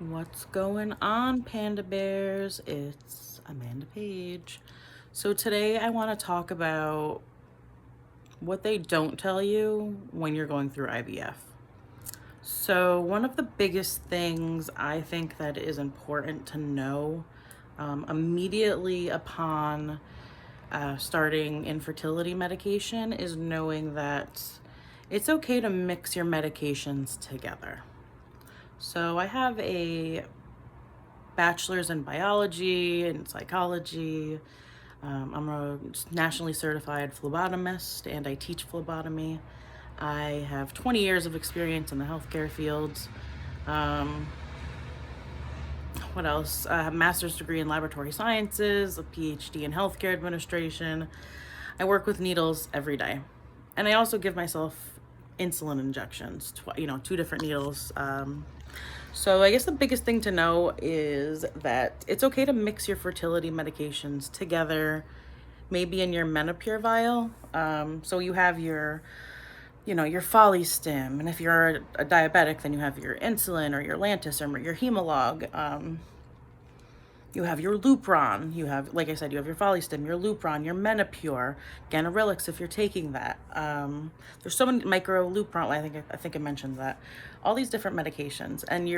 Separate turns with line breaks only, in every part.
What's going on, Panda Bears? It's Amanda Page. So today I want to talk about what they don't tell you when you're going through IVF. So one of the biggest things I think that is important to know immediately upon starting infertility medication is knowing that it's okay to mix your medications together. So I have a bachelor's in biology and psychology. I'm a nationally certified phlebotomist and I teach phlebotomy. I have 20 years of experience in the healthcare field. Um, what else? I have a master's degree in laboratory sciences, a PhD in healthcare administration. I work with needles every day. And I also give myself insulin injections, two different needles. So I guess the biggest thing to know is that it's okay to mix your fertility medications together, maybe in your Menopur vial. So you have your Follistim, and if you're a diabetic, then you have your insulin or your Lantus or your Humalog. You have your Lupron. You have, like I said, you have your Follistim, your Lupron, your Menopur, Ganirelix if you're taking that. There's so many micro Lupron. I think I mentioned that. All these different medications, and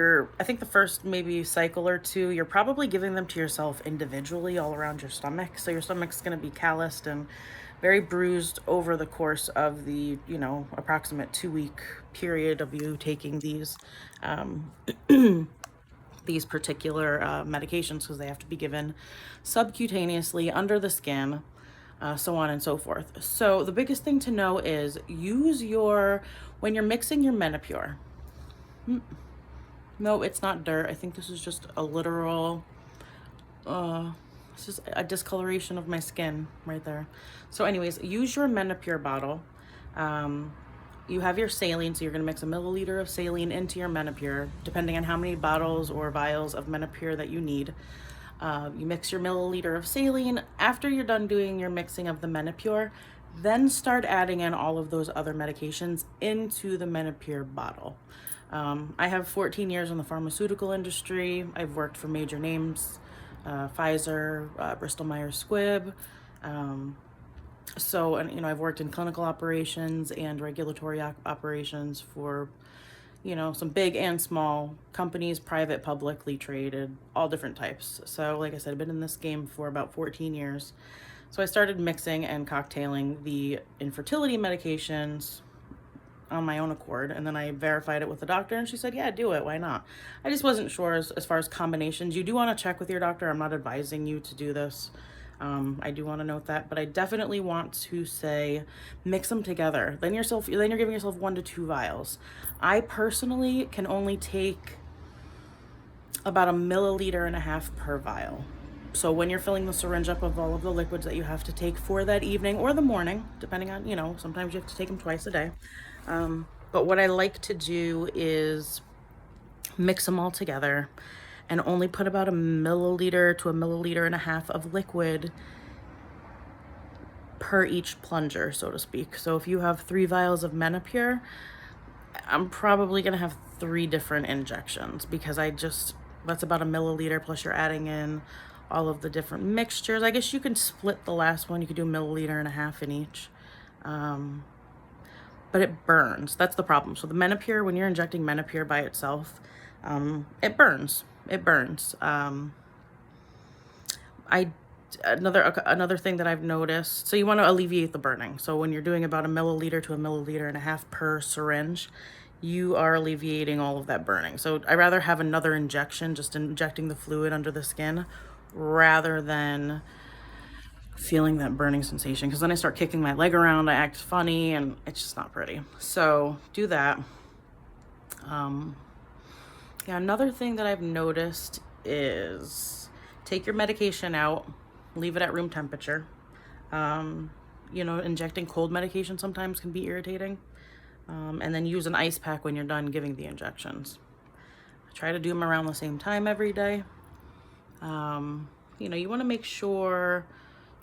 I think the first maybe cycle or two, you're probably giving them to yourself individually all around your stomach. So your stomach's going to be calloused and very bruised over the course of the approximate 2-week period of you taking these particular medications, because they have to be given subcutaneously under the skin, so on and so forth. So the biggest thing to know is when you're mixing your Menopur. No, it's not dirt. I think this is just a literal, it's just a discoloration of my skin right there. So anyways, use your Menopur bottle. You have your saline, so you're going to mix a milliliter of saline into your Menopur, depending on how many bottles or vials of Menopur that you need. You mix your milliliter of saline. After you're done doing your mixing of the Menopur, then start adding in all of those other medications into the Menopur bottle. I have 14 years in the pharmaceutical industry. I've worked for major names, Pfizer, Bristol Myers Squibb. And I've worked in clinical operations and regulatory operations for, some big and small companies, private, publicly traded, all different types. So, like I said, I've been in this game for about 14 years. So I started mixing and cocktailing the infertility medications on my own accord, and then I verified it with the doctor, and she said, yeah, do it, why not? I just wasn't sure as far as combinations. You do want to check with your doctor. I'm not advising you to do this. I do want to note that, but I definitely want to say mix them together. Then you're giving yourself 1 to 2 vials. I personally can only take about 1.5 milliliters per vial. So when you're filling the syringe up of all of the liquids that you have to take for that evening or the morning, depending on, sometimes you have to take them twice a day. But what I like to do is mix them all together and only put about 1 milliliter to 1.5 milliliters of liquid per each plunger, so to speak. So if you have 3 vials of Menopur, I'm probably going to have 3 different injections, because that's about 1 milliliter, plus you're adding in all of the different mixtures. I guess you can split the last one. You could do 1.5 milliliters in each. But it burns. That's the problem. So the Menopur, when you're injecting Menopur by itself, it burns. It burns. Another thing that I've noticed, so you want to alleviate the burning. So when you're doing about 1 milliliter to 1.5 milliliters per syringe, you are alleviating all of that burning. So I rather have another injection, just injecting the fluid under the skin, rather than feeling that burning sensation, because then I start kicking my leg around, I act funny, and it's just not pretty. So do that. Another thing that I've noticed is take your medication out, leave it at room temperature. Injecting cold medication sometimes can be irritating. And then use an ice pack when you're done giving the injections. I try to do them around the same time every day. You want to make sure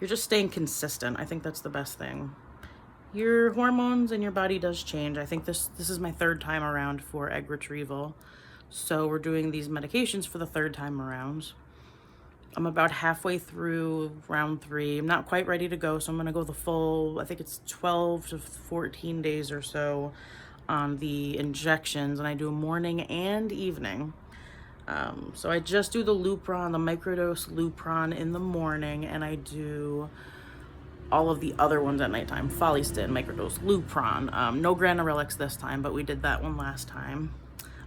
you're just staying consistent. I think that's the best thing. Your hormones and your body does change. I think this is my 3rd time around for egg retrieval. So we're doing these medications for the third time around. I'm about halfway through round 3. I'm not quite ready to go, so I'm going to go the full, I think it's 12 to 14 days or so on the injections, and I do morning and evening. So I just do the Lupron, the microdose Lupron in the morning, and I do all of the other ones at nighttime. Follistin, microdose Lupron. No Granurelix this time, but we did that one last time.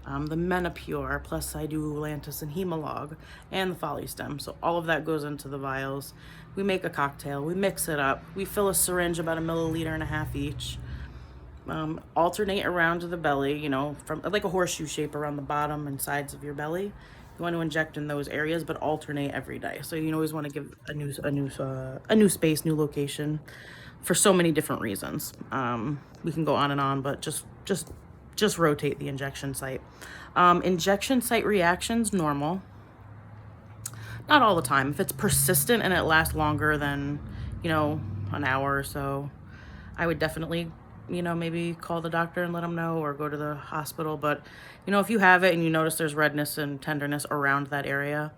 The Menopure, plus I do Lantus and Hemalog, and the Follistim. So all of that goes into the vials. We make a cocktail, we mix it up, we fill a syringe about 1.5 milliliters each. Alternate around to the belly, you know, from like a horseshoe shape around the bottom and sides of your belly. You want to inject in those areas, but alternate every day. So you always want to give a new space, new location, for so many different reasons. We can go on and on, but just rotate the injection site. Injection site reactions, normal. Not all the time. If it's persistent and it lasts longer than, an hour or so, I would definitely, maybe call the doctor and let them know, or go to the hospital. But, if you have it and you notice there's redness and tenderness around that area,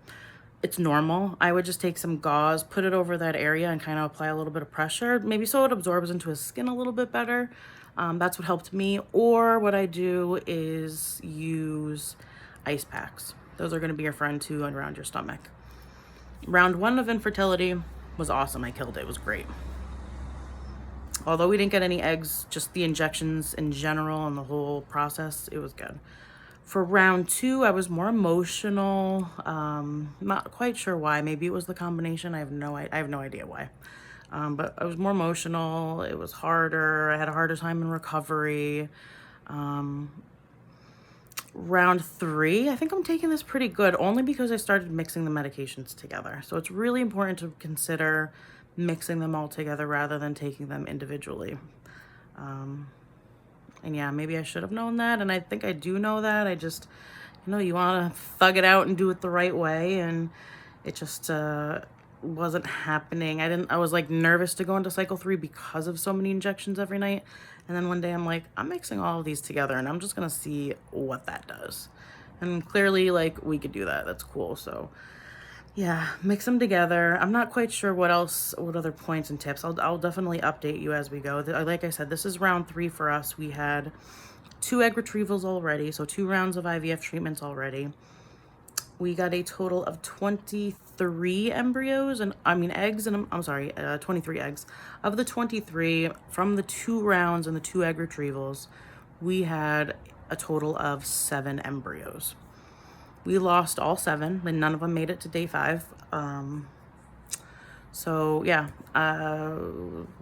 it's normal. I would just take some gauze, put it over that area, and kind of apply a little bit of pressure, maybe so it absorbs into his skin a little bit better. That's what helped me. Or what I do is use ice packs. Those are going to be your friend too, around your stomach. Round 1 of infertility was awesome. I killed it. It was great. Although we didn't get any eggs, just the injections in general and the whole process, it was good. For round 2, I was more emotional. Not quite sure why. Maybe it was the combination. I have no idea why. But I was more emotional. It was harder. I had a harder time in recovery. Round 3, I think I'm taking this pretty good, only because I started mixing the medications together. So it's really important to consider mixing them all together rather than taking them individually. And yeah, maybe I should have known that, and I think I do know that. I just, you want to thug it out and do it the right way, and it just wasn't happening. I was like nervous to go into cycle 3 because of so many injections every night. And then one day I'm like, I'm mixing all of these together and I'm just gonna see what that does. And clearly, like, we could do that. That's cool. So yeah, mix them together. I'm not quite sure what other points and tips. I'll definitely update you as we go. Like I said, this is round 3 for us. We had 2 egg retrievals already, so 2 rounds of IVF treatments already. We got a total of 23 embryos, and eggs, and I'm sorry, 23 eggs. Of the 23, from the 2 rounds and the 2 egg retrievals, we had a total of 7 embryos. We lost all 7, and none of them made it to day 5. So yeah,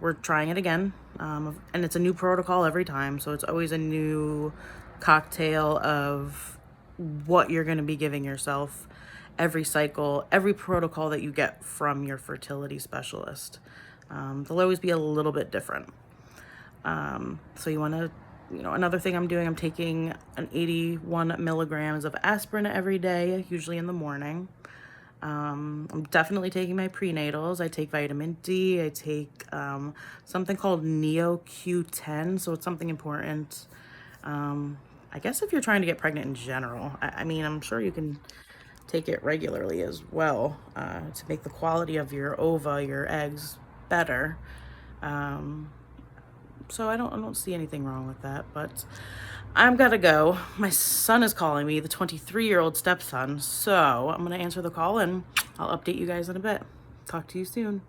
we're trying it again, and it's a new protocol every time, so it's always a new cocktail of what you're going to be giving yourself every cycle, every protocol that you get from your fertility specialist. They'll always be a little bit different. So you want to, another thing I'm doing, I'm taking an 81 milligrams of aspirin every day, usually in the morning. I'm definitely taking my prenatals. I take vitamin D. I take something called Neo Q10, so it's something important. I guess if you're trying to get pregnant in general, I'm sure you can take it regularly as well, to make the quality of your ova, your eggs, better. So I don't see anything wrong with that, but I'm gotta go. My son is calling me, the 23-year-old stepson, so I'm gonna answer the call and I'll update you guys in a bit. Talk to you soon.